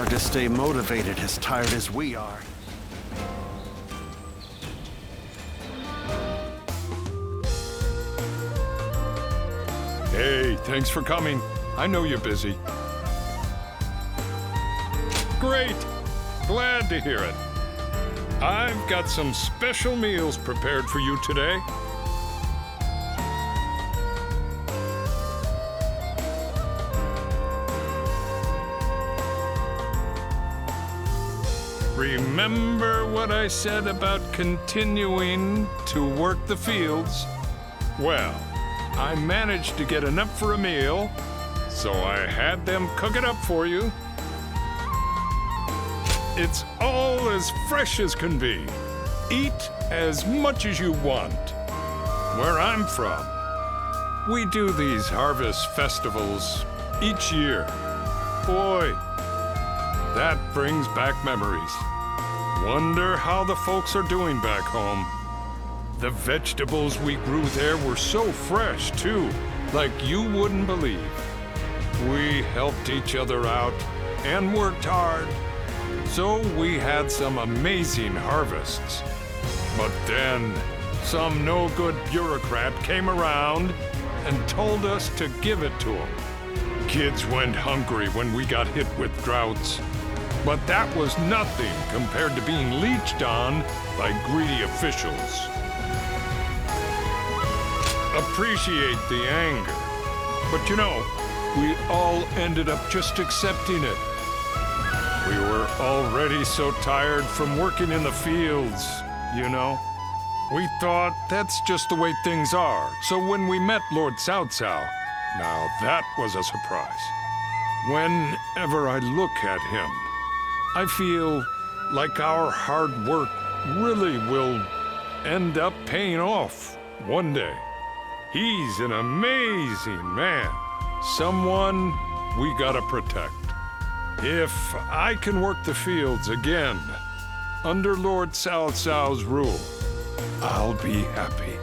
hard to stay motivated as tired as we are. Hey, thanks for coming. I know you're busy. Great! Glad to hear it. I've got some special meals prepared for you today. Remember what I said about continuing to work the fields? Well, I managed to get enough for a meal, so I had them cook it up for you. It's all as fresh as can be. Eat as much as you want. Where I'm from, we do these harvest festivals each year. Boy, that brings back memories. Wonder how the folks are doing back home. The vegetables we grew there were so fresh, too, like you wouldn't believe. We helped each other out and worked hard, so we had some amazing harvests. But then, some no-good bureaucrat came around and told us to give it to him. Kids went hungry when we got hit with droughts. But that was nothing compared to being leeched on by greedy officials. Appreciate the anger. But you know, we all ended up just accepting it. We were already so tired from working in the fields, you know. We thought that's just the way things are. So when we met Lord Cao Cao, now that was a surprise. Whenever I look at him, I feel like our hard work really will end up paying off one day. He's an amazing man, someone we gotta protect. If I can work the fields again, under Lord Cao Cao's rule, I'll be happy.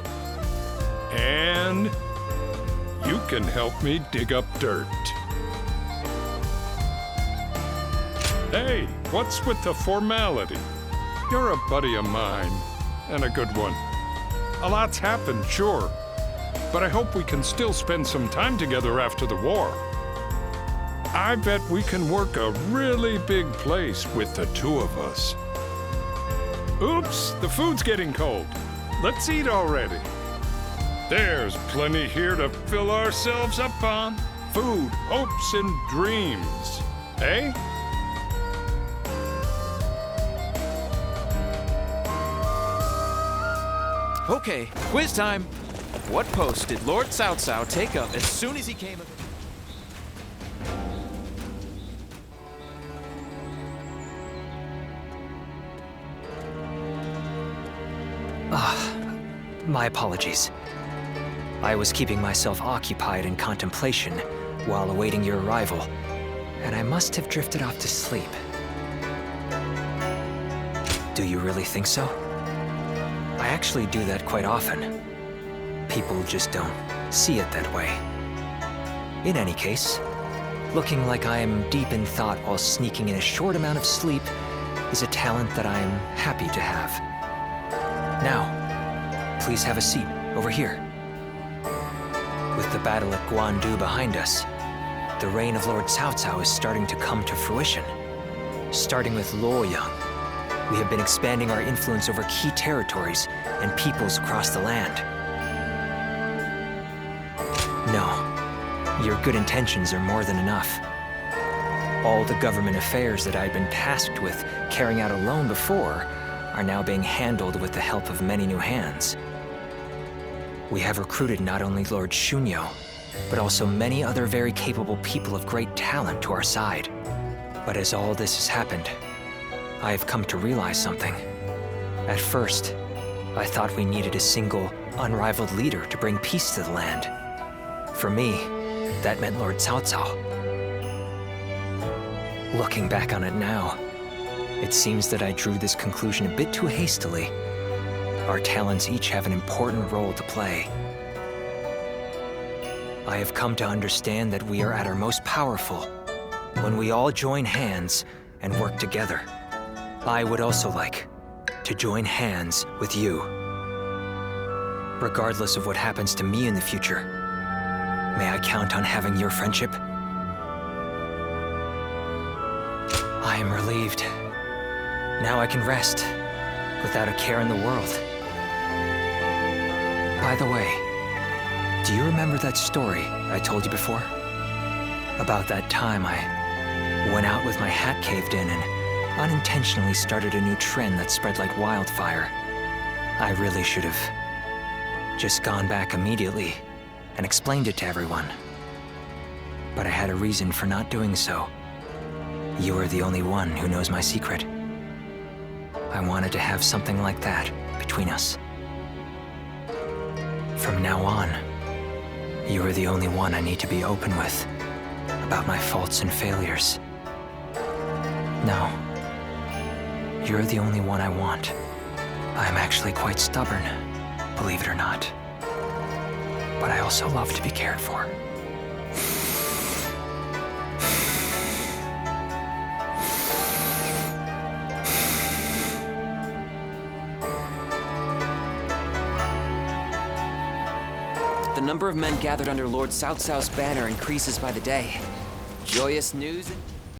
And you can help me dig up dirt. Hey, what's with the formality? You're a buddy of mine, and a good one. A lot's happened, sure, but I hope we can still spend some time together after the war. I bet we can work a really big place with the two of us. Oops, the food's getting cold. Let's eat already. There's plenty here to fill ourselves up on. Food, hopes, and dreams. Eh? Okay, quiz time. What post did Lord Cao Cao take up as soon as he came of... My apologies. I was keeping myself occupied in contemplation while awaiting your arrival, and I must have drifted off to sleep. Do you really think so? I actually do that quite often. People just don't see it that way. In any case, looking like I am deep in thought while sneaking in a short amount of sleep is a talent that I am happy to have. Now, please have a seat over here. With the battle at Guandu behind us, the reign of Lord Cao Cao is starting to come to fruition. Starting with Luoyang, we have been expanding our influence over key territories and peoples across the land. No, your good intentions are more than enough. All the government affairs that I'd been tasked with carrying out alone before are now being handled with the help of many new hands. We have recruited not only Lord Shunyo, but also many other very capable people of great talent to our side. But as all this has happened, I have come to realize something. At first, I thought we needed a single, unrivaled leader to bring peace to the land. For me, that meant Lord Cao Cao. Looking back on it now, it seems that I drew this conclusion a bit too hastily. Our talents each have an important role to play. I have come to understand that we are at our most powerful when we all join hands and work together. I would also like to join hands with you. Regardless of what happens to me in the future, may I count on having your friendship? I am relieved. Now I can rest, without a care in the world. By the way, do you remember that story I told you before? About that time I went out with my hat caved in and unintentionally started a new trend that spread like wildfire. I really should have just gone back immediately and explained it to everyone. But I had a reason for not doing so. You are the only one who knows my secret. I wanted to have something like that between us. From now on, you are the only one I need to be open with about my faults and failures. No, you're the only one I want. I'm actually quite stubborn, believe it or not. But I also love to be cared for. The number of men gathered under Lord South South's banner increases by the day. Joyous news and...